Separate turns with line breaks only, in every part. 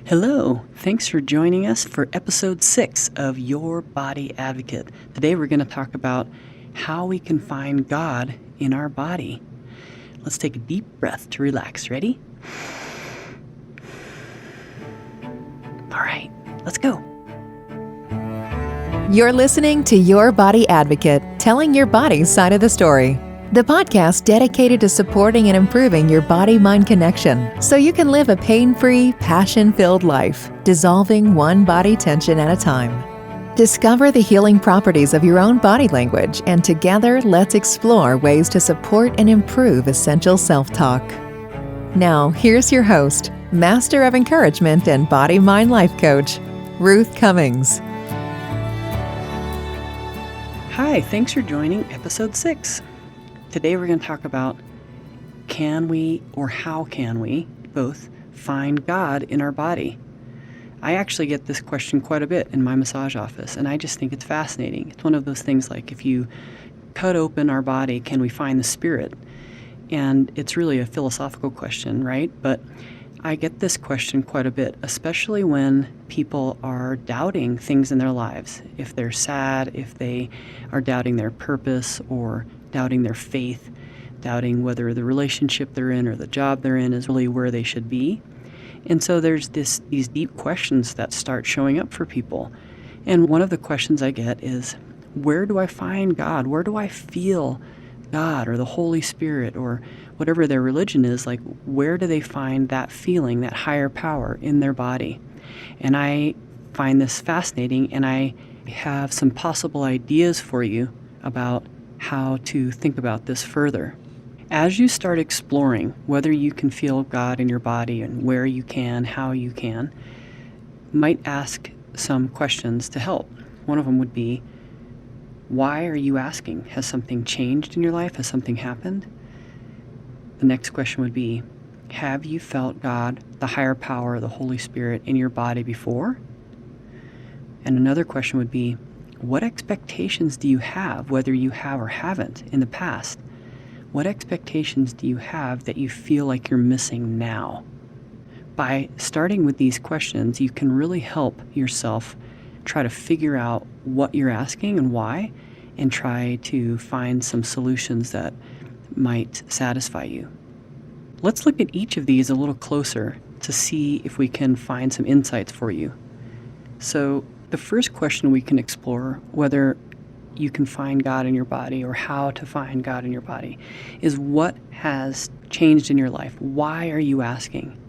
Hello, thanks for joining us for episode 6 of Your Body Advocate. Today we're going to talk about how we can find God in our body. Let's take a deep breath to relax. Ready? All right, let's go.
You're listening to Your Body Advocate, telling your body's side of the story. The podcast dedicated to supporting and improving your body-mind connection so you can live a pain-free, passion-filled life, dissolving one body tension at a time. Discover the healing properties of your own body language, and together let's explore ways to support and improve essential self-talk. Now, here's your host, Master of Encouragement and Body-Mind Life Coach, Ruth Cummings.
Hi, thanks for joining episode 6. Today we're going to talk about can we or how can we both find God in our body? I actually get this question quite a bit in my massage office, and I just think it's fascinating. It's one of those things like if you cut open our body, can we find the spirit? And it's really a philosophical question, right? But I get this question quite a bit, especially when people are doubting things in their lives. If they're sad, if they are doubting their purpose or doubting their faith, doubting whether the relationship they're in or the job they're in is really where they should be. And so there's these deep questions that start showing up for people. And one of the questions I get is, where do I find God? Where do I feel God or the Holy Spirit or whatever their religion is? Like, where do they find that feeling, that higher power in their body? And I find this fascinating, and I have some possible ideas for you about how to think about this further. As you start exploring whether you can feel God in your body and where you can, how you can, might ask some questions to help. One of them would be, why are you asking? Has something changed in your life? Has something happened? The next question would be, have you felt God, the higher power, the Holy Spirit in your body before? And another question would be, what expectations do you have, whether you have or haven't, in the past? What expectations do you have that you feel like you're missing now? By starting with these questions, you can really help yourself try to figure out what you're asking and why, and try to find some solutions that might satisfy you. Let's look at each of these a little closer to see if we can find some insights for you. So the first question we can explore, whether you can find God in your body or how to find God in your body, is what has changed in your life? Why are you asking?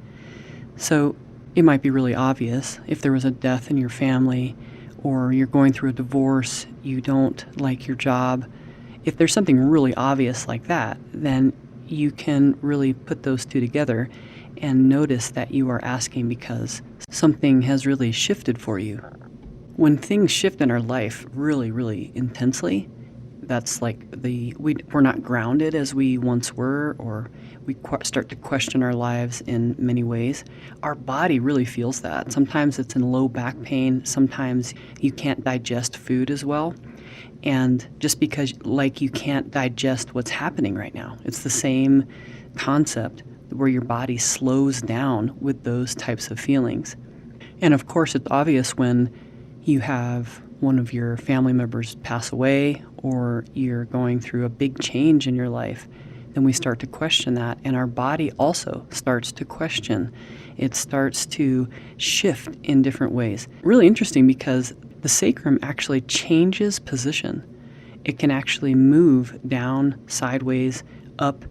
So it might be really obvious if there was a death in your family, or you're going through a divorce, you don't like your job. If there's something really obvious like that, then you can really put those two together and notice that you are asking because something has really shifted for you. When things shift in our life really, really intensely, that's like we're not grounded as we once were, or we start to question our lives in many ways. Our body really feels that. Sometimes it's in low back pain. Sometimes you can't digest food as well. And just because you can't digest what's happening right now, it's the same concept where your body slows down with those types of feelings. And of course, it's obvious when you have one of your family members pass away, or you're going through a big change in your life, then we start to question that, and our body also starts to question. It starts to shift in different ways. Really interesting, because the sacrum actually changes position. It can actually move down, sideways, up,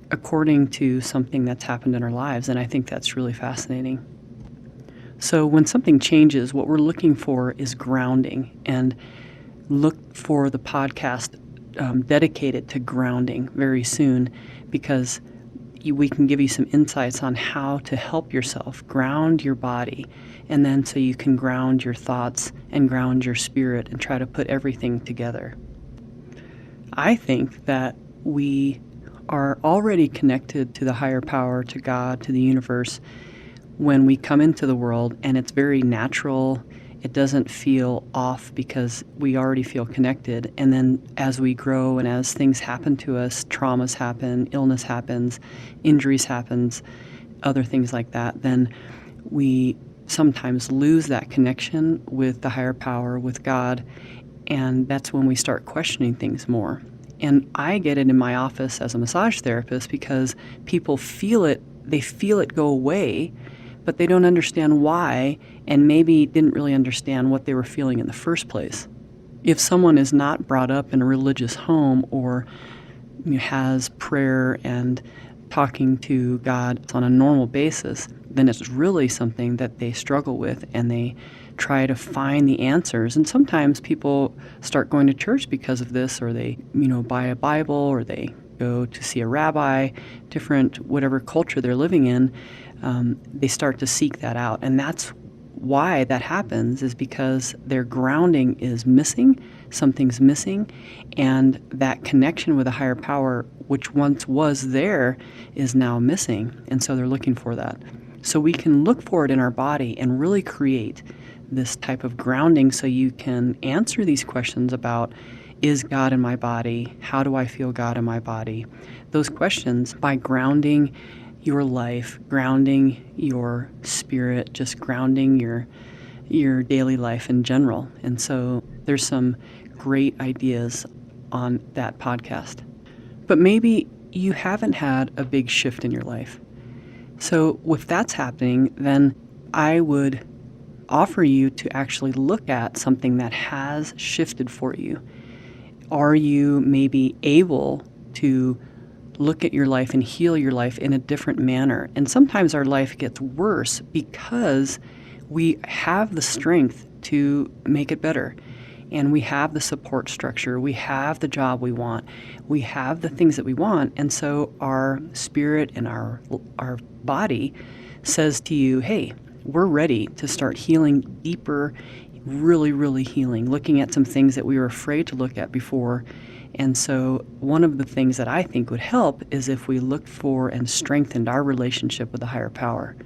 according to something that's happened in our lives, and I think that's really fascinating. So when something changes, what we're looking for is grounding, and look for the podcast dedicated to grounding very soon, because we can give you some insights on how to help yourself ground your body, and then so you can ground your thoughts and ground your spirit and try to put everything together. I think that we are already connected to the higher power, to God, to the universe, when we come into the world, and it's very natural. It doesn't feel off because we already feel connected. And then as we grow and as things happen to us, traumas happen, illness happens, injuries happens, other things like that, then we sometimes lose that connection with the higher power, with God, and that's when we start questioning things more. And I get it in my office as a massage therapist because people feel it, they feel it go away, but they don't understand why, and maybe didn't really understand what they were feeling in the first place. If someone is not brought up in a religious home or has prayer and talking to God on a normal basis, then it's really something that they struggle with, and they try to find the answers. And sometimes people start going to church because of this, or they, buy a Bible, or they go to see a rabbi, different whatever culture they're living in, they start to seek that out. And that's why that happens, is because their grounding is missing, something's missing, and that connection with a higher power, which once was there, is now missing. And so they're looking for that. So we can look for it in our body and really create this type of grounding so you can answer these questions about, is God in my body? How do I feel God in my body? Those questions, by grounding your life, grounding your spirit, just grounding your daily life in general. And so there's some great ideas on that podcast. But maybe you haven't had a big shift in your life. So if that's happening, then I would offer you to actually look at something that has shifted for you. Are you maybe able to look at your life and heal your life in a different manner? And sometimes our life gets worse because we have the strength to make it better. And we have the support structure, we have the job we want, we have the things that we want, and so our spirit and our body says to you, hey, we're ready to start healing deeper, really, really healing, looking at some things that we were afraid to look at before. And so one of the things that I think would help is if we looked for and strengthened our relationship with the higher power.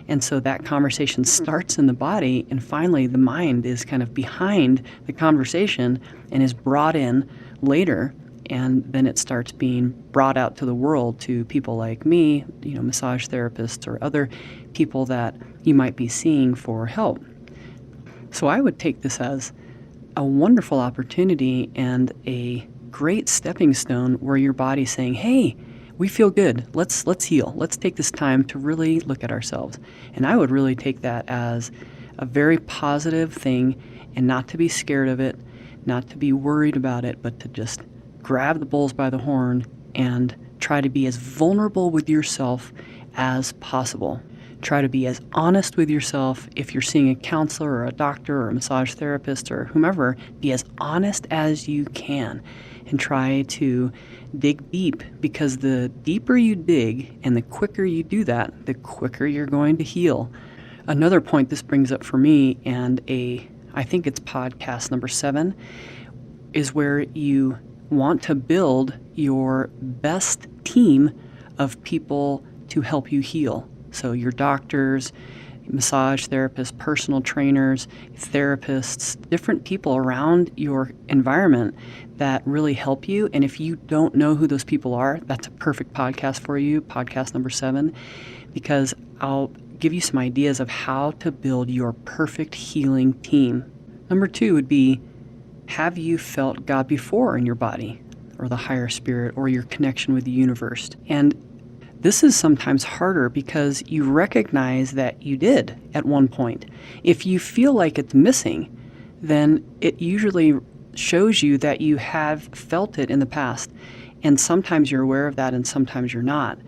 And so that conversation starts in the body, and finally the mind is kind of behind the conversation and is brought in later, and then it starts being brought out to the world, to people like me, massage therapists or other people that you might be seeing for help. So I would take this as a wonderful opportunity and a great stepping stone where your body's saying, hey, we feel good. Let's heal. Let's take this time to really look at ourselves. And I would really take that as a very positive thing, and not to be scared of it, not to be worried about it, but to just grab the bulls by the horn and try to be as vulnerable with yourself as possible. Try to be as honest with yourself. If you're seeing a counselor or a doctor or a massage therapist or whomever, be as honest as you can and try to dig deep, because the deeper you dig and the quicker you do that, the quicker you're going to heal. Another point this brings up for me, and I think it's podcast number 7, is where you want to build your best team of people to help you heal. So your doctors, massage therapists, personal trainers, therapists, different people around your environment that really help you. And if you don't know who those people are, that's a perfect podcast for you, podcast number 7, because I'll give you some ideas of how to build your perfect healing team. Number 2 would be, have you felt God before in your body, or the higher spirit, or your connection with the universe? And this is sometimes harder because you recognize that you did at one point. If you feel like it's missing, then it usually shows you that you have felt it in the past. And sometimes you're aware of that and sometimes you're not.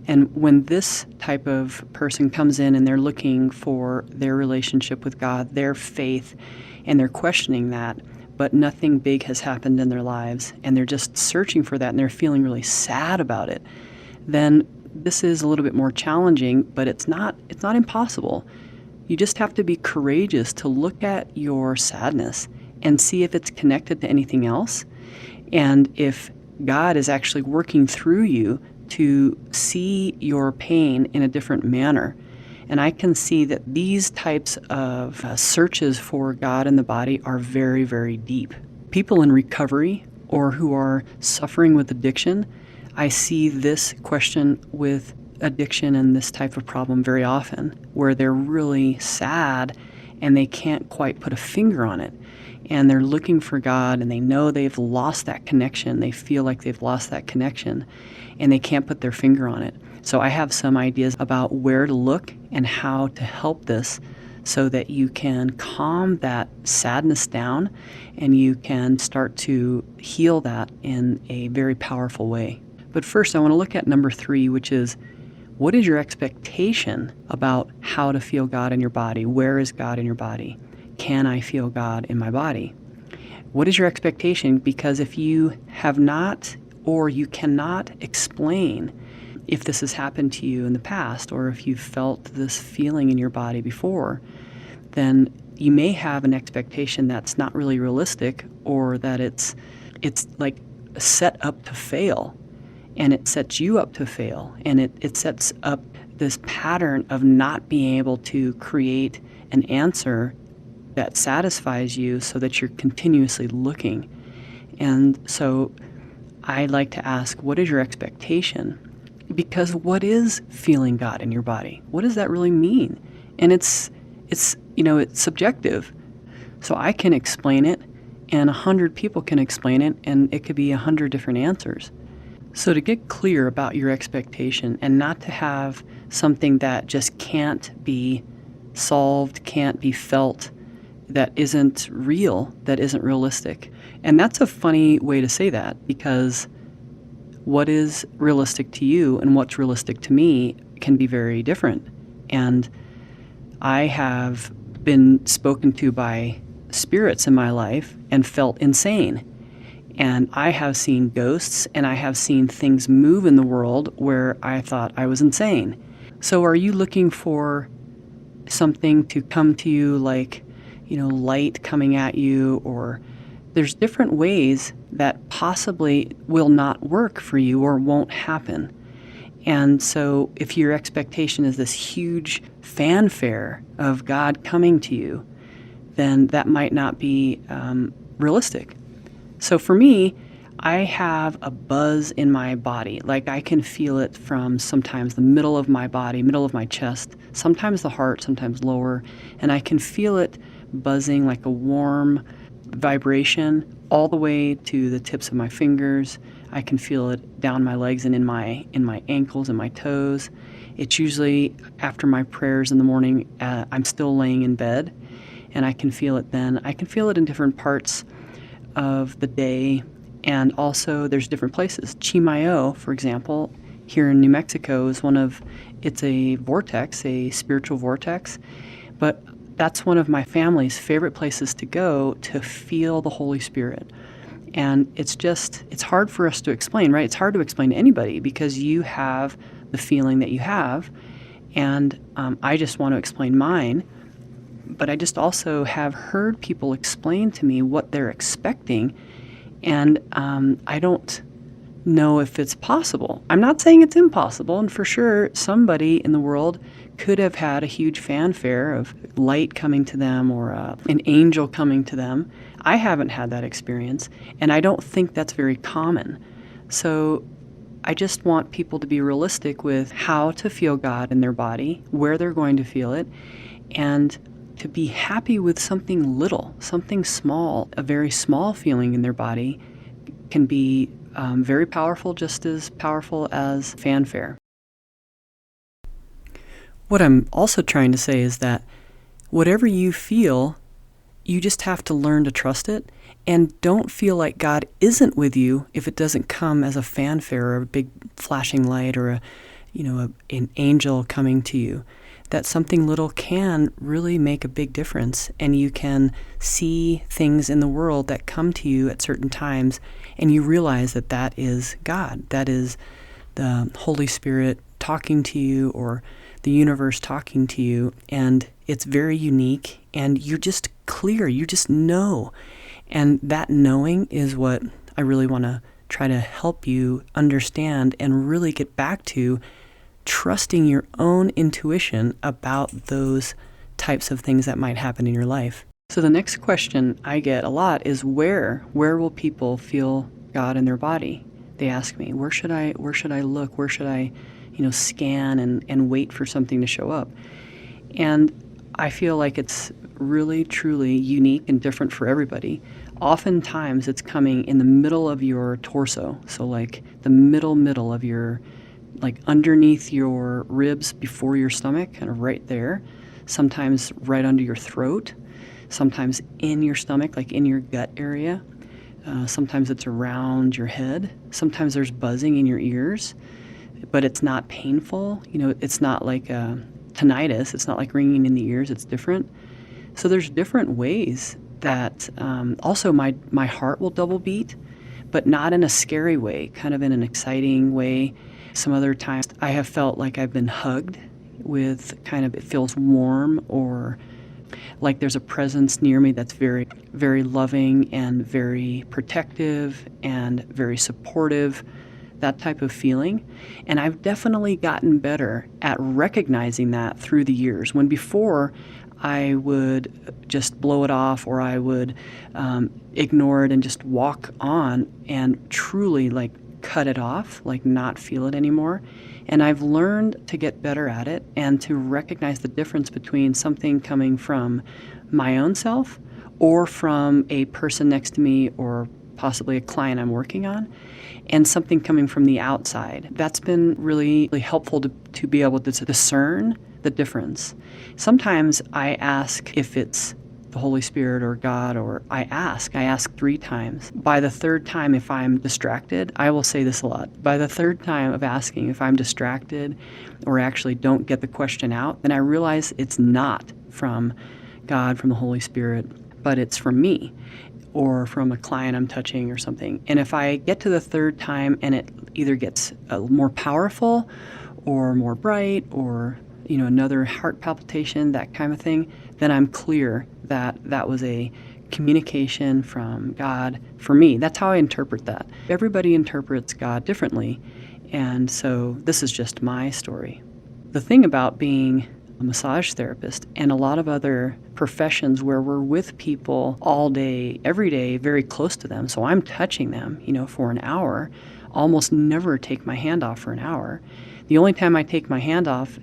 And when this type of person comes in and they're looking for their relationship with God, their faith, and they're questioning that, but nothing big has happened in their lives, and they're just searching for that and they're feeling really sad about it, then this is a little bit more challenging, but it's not impossible. You just have to be courageous to look at your sadness and see if it's connected to anything else, and if God is actually working through you to see your pain in a different manner. And I can see that these types of searches for God in the body are very, very deep. People in recovery or who are suffering with addiction, I see this question with addiction and this type of problem very often, where they're really sad and they can't quite put a finger on it. And they're looking for God, and they know they've lost that connection. They feel like they've lost that connection, and they can't put their finger on it. So I have some ideas about where to look and how to help this so that you can calm that sadness down and you can start to heal that in a very powerful way. But first, I want to look at number 3, which is, what is your expectation about how to feel God in your body? Where is God in your body? Can I feel God in my body? What is your expectation? Because if you have not, or you cannot explain if this has happened to you in the past, or if you've felt this feeling in your body before, then you may have an expectation that's not really realistic, or that it's like set up to fail, and it sets you up to fail, and it sets up this pattern of not being able to create an answer that satisfies you so that you're continuously looking. And so I like to ask, what is your expectation? Because what is feeling God in your body? What does that really mean? And it's subjective. So I can explain it, and 100 people can explain it, and it could be 100 different answers. So to get clear about your expectation and not to have something that just can't be solved, can't be felt, that isn't real, that isn't realistic. And that's a funny way to say that, because what is realistic to you and what's realistic to me can be very different. And I have been spoken to by spirits in my life and felt insane. And I have seen ghosts, and I have seen things move in the world where I thought I was insane. So are you looking for something to come to you like, light coming at you, or there's different ways that possibly will not work for you or won't happen. And so if your expectation is this huge fanfare of God coming to you, then that might not be realistic. So for me, I have a buzz in my body. Like I can feel it from sometimes the middle of my body, middle of my chest, sometimes the heart, sometimes lower, and I can feel it buzzing like a warm vibration all the way to the tips of my fingers. I can feel it down my legs and in my ankles and my toes. It's usually after my prayers in the morning. I'm still laying in bed, and I can feel it then. I can feel it in different parts of the day, and also there's different places. Chimayo, for example, here in New Mexico it's a vortex, a spiritual vortex, but that's one of my family's favorite places to go to feel the Holy Spirit. And it's hard for us to explain, right? It's hard to explain to anybody because you have the feeling that you have, and I just want to explain mine. But I just also have heard people explain to me what they're expecting, and I don't know if it's possible. I'm not saying it's impossible, and for sure somebody in the world could have had a huge fanfare of light coming to them or an angel coming to them. I haven't had that experience, and I don't think that's very common. So I just want people to be realistic with how to feel God in their body, where they're going to feel it, and to be happy with something little, something small. A very small feeling in their body can be very powerful, just as powerful as fanfare. What I'm also trying to say is that whatever you feel, you just have to learn to trust it, and don't feel like God isn't with you if it doesn't come as a fanfare or a big flashing light or an angel coming to you. That something little can really make a big difference, and you can see things in the world that come to you at certain times, and you realize that that is God. That is the Holy Spirit talking to you, or the universe talking to you, and it's very unique, and you're just clear, you just know. And that knowing is what I really want to try to help you understand and really get back to, trusting your own intuition about those types of things that might happen in your life. So the next question I get a lot is where will people feel God in their body? They ask me, where should I look? Where should I, scan and wait for something to show up. And I feel like it's really, truly unique and different for everybody. Oftentimes it's coming in the middle of your torso. So like the middle of your, like underneath your ribs before your stomach, kind of right there. Sometimes right under your throat. Sometimes in your stomach, like in your gut area. Sometimes it's around your head. Sometimes there's buzzing in your ears, but it's not painful. It's not like tinnitus. It's not like ringing in the ears. It's different. So there's different ways that also my heart will double beat, but not in a scary way, kind of in an exciting way. Some other times I have felt like I've been hugged with it feels warm, or like there's a presence near me that's very, very loving and very protective and very supportive, that type of feeling. And I've definitely gotten better at recognizing that through the years. When before I would just blow it off, or I would ignore it and just walk on and truly like cut it off, like not feel it anymore. And I've learned to get better at it and to recognize the difference between something coming from my own self or from a person next to me, or possibly a client I'm working on, and something coming from the outside. That's been really, really helpful to be able to discern the difference. Sometimes I ask if it's the Holy Spirit or God, or I ask 3 times. By the 3rd time, if I'm distracted, I will say this a lot. By the 3rd time of asking, if I'm distracted or actually don't get the question out, then I realize it's not from God, from the Holy Spirit, but it's from me or from a client I'm touching or something. And if I get to the 3rd time and it either gets more powerful or more bright, or another heart palpitation, that kind of thing, then I'm clear that that was a communication from God for me. That's how I interpret that. Everybody interprets God differently, and so this is just my story. The thing about being a massage therapist and a lot of other professions where we're with people all day, every day, very close to them, so I'm touching them, for an hour, almost never take my hand off for an hour. The only time I take my hand off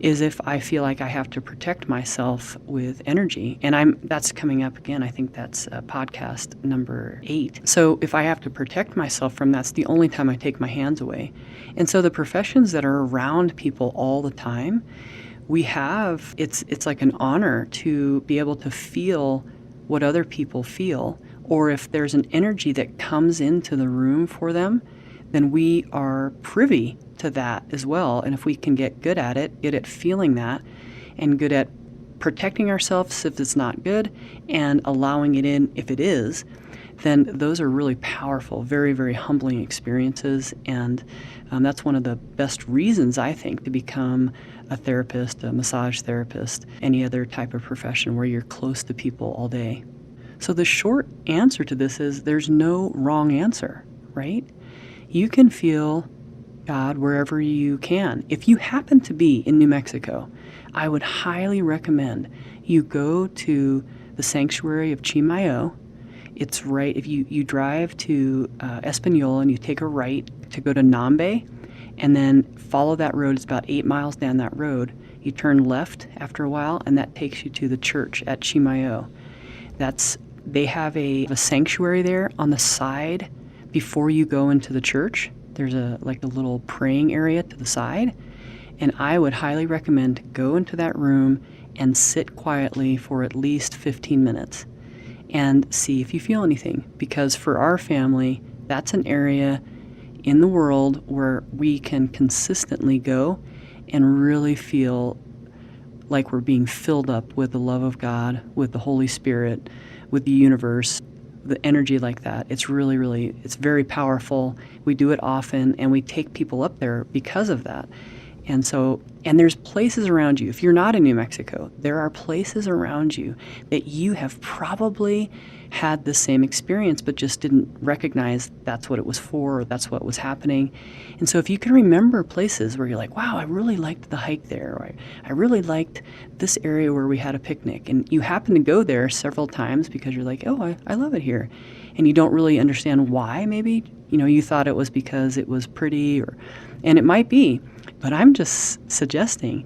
is if I feel like I have to protect myself with energy. And that's coming up again. I think that's podcast number 8. So if I have to protect myself from that's the only time I take my hands away. And so the professions that are around people all the time, it's like an honor to be able to feel what other people feel. Or if there's an energy that comes into the room for them, then we are privy to that as well. And if we can get good at it, good at feeling that, and good at protecting ourselves if it's not good, and allowing it in if it is, then those are really powerful, very, very humbling experiences. And that's one of the best reasons, I think, to become a therapist, a massage therapist, any other type of profession where you're close to people all day. So the short answer to this is there's no wrong answer, right? You can feel God wherever you can. If you happen to be in New Mexico, I would highly recommend you go to the sanctuary of Chimayo. It's right, if you drive to Espanola and you take a right to go to Nambe, and then follow that road. It's about 8 miles down that road. You turn left after a while, and that takes you to the church at Chimayo. They have a sanctuary there on the side before you go into the church. There's a little praying area to the side, and I would highly recommend go into that room and sit quietly for at least 15 minutes and see if you feel anything. Because for our family, that's an area in the world where we can consistently go and really feel like we're being filled up with the love of God, with the Holy Spirit, with the universe, the energy like that. It's really, really, it's very powerful. We do it often, and we take people up there because of that. And there's places around you. If you're not in New Mexico, there are places around you that you have probably had the same experience, but just didn't recognize that's what it was for, or that's what was happening. And so if you can remember places where you're like, wow, I really liked the hike there, or I really liked this area where we had a picnic, and you happen to go there several times because you're like, oh, I love it here. And you don't really understand why, maybe. You thought it was because it was pretty, and it might be. But I'm just suggesting,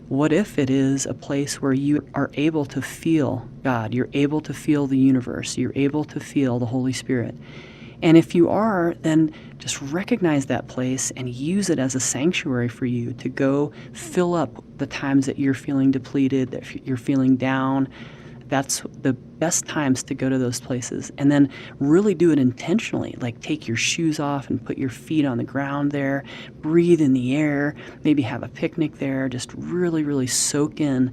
what if it is a place where you are able to feel God, you're able to feel the universe, you're able to feel the Holy Spirit? And if you are, then just recognize that place and use it as a sanctuary for you to go fill up the times that you're feeling depleted, that you're feeling down. That's the best times to go to those places. And then really do it intentionally, like take your shoes off and put your feet on the ground there, breathe in the air, maybe have a picnic there, just really, really soak in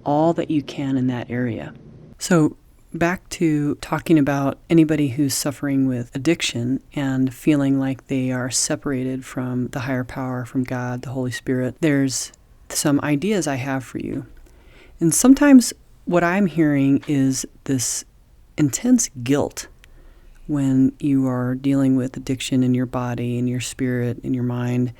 all that you can in that area. So back to talking about anybody who's suffering with addiction and feeling like they are separated from the higher power, from God, the Holy Spirit, there's some ideas I have for you. And sometimes what I'm hearing is this intense guilt when you are dealing with addiction in your body, in your spirit, in your mind.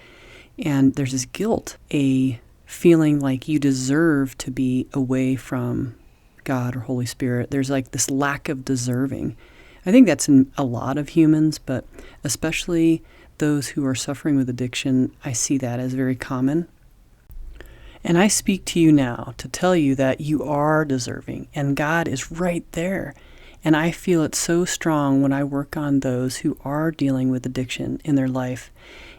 And there's this guilt, a feeling like you deserve to be away from God or Holy Spirit. There's like this lack of deserving. I think that's in a lot of humans, but especially those who are suffering with addiction, I see that as very common. And I speak to you now to tell you that you are deserving and God is right there. And I feel it so strong when I work on those who are dealing with addiction in their life.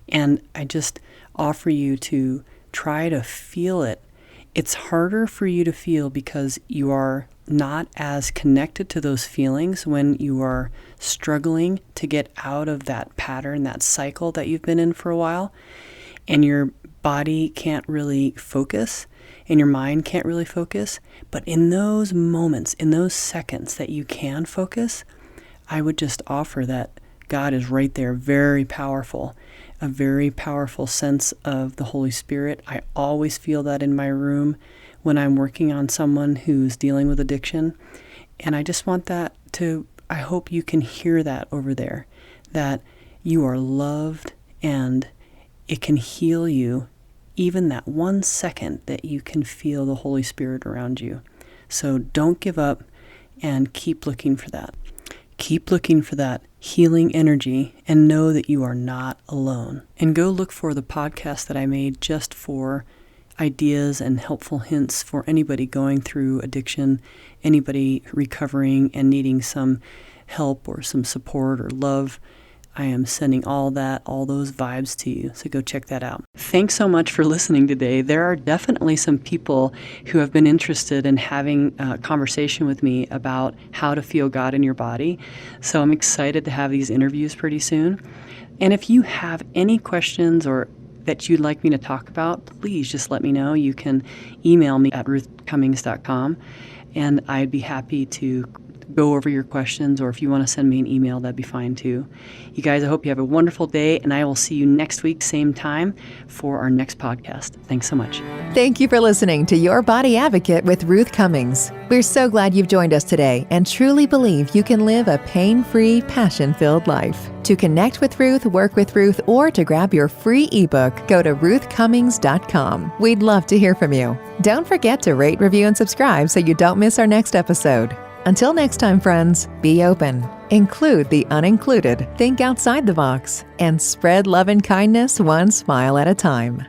And I just offer you to try to feel it. It's harder for you to feel because you are not as connected to those feelings when you are struggling to get out of that pattern, that cycle that you've been in for a while, and your body can't really focus and your mind can't really focus. But in those moments, in those seconds that you can focus, I would just offer that God is right there, very powerful. A very powerful sense of the Holy Spirit. I always feel that in my room when I'm working on someone who's dealing with addiction. And I just want that I hope you can hear that over there, that you are loved and it can heal you, even that 1 second that you can feel the Holy Spirit around you. So don't give up and keep looking for that. Keep looking for that healing energy and know that you are not alone. And go look for the podcast that I made just for ideas and helpful hints for anybody going through addiction, anybody recovering and needing some help or some support or love. I am sending all those vibes to you. So go check that out. Thanks so much for listening today. There are definitely some people who have been interested in having a conversation with me about how to feel God in your body. So I'm excited to have these interviews pretty soon. And if you have any questions or that you'd like me to talk about, please just let me know. You can email me at ruthcummings.com and I'd be happy to go over your questions, or if you want to send me an email, that'd be fine too. You guys, I hope you have a wonderful day, and I will see you next week, same time, for our next podcast. Thanks so much.
Thank you for listening to Your Body Advocate with Ruth Cummings. We're so glad you've joined us today and truly believe you can live a pain-free, passion-filled life. To connect with Ruth, work with Ruth, or to grab your free ebook, go to ruthcummings.com. We'd love to hear from you. Don't forget to rate, review, and subscribe so you don't miss our next episode. Until next time, friends, be open, include the unincluded, think outside the box, and spread love and kindness one smile at a time.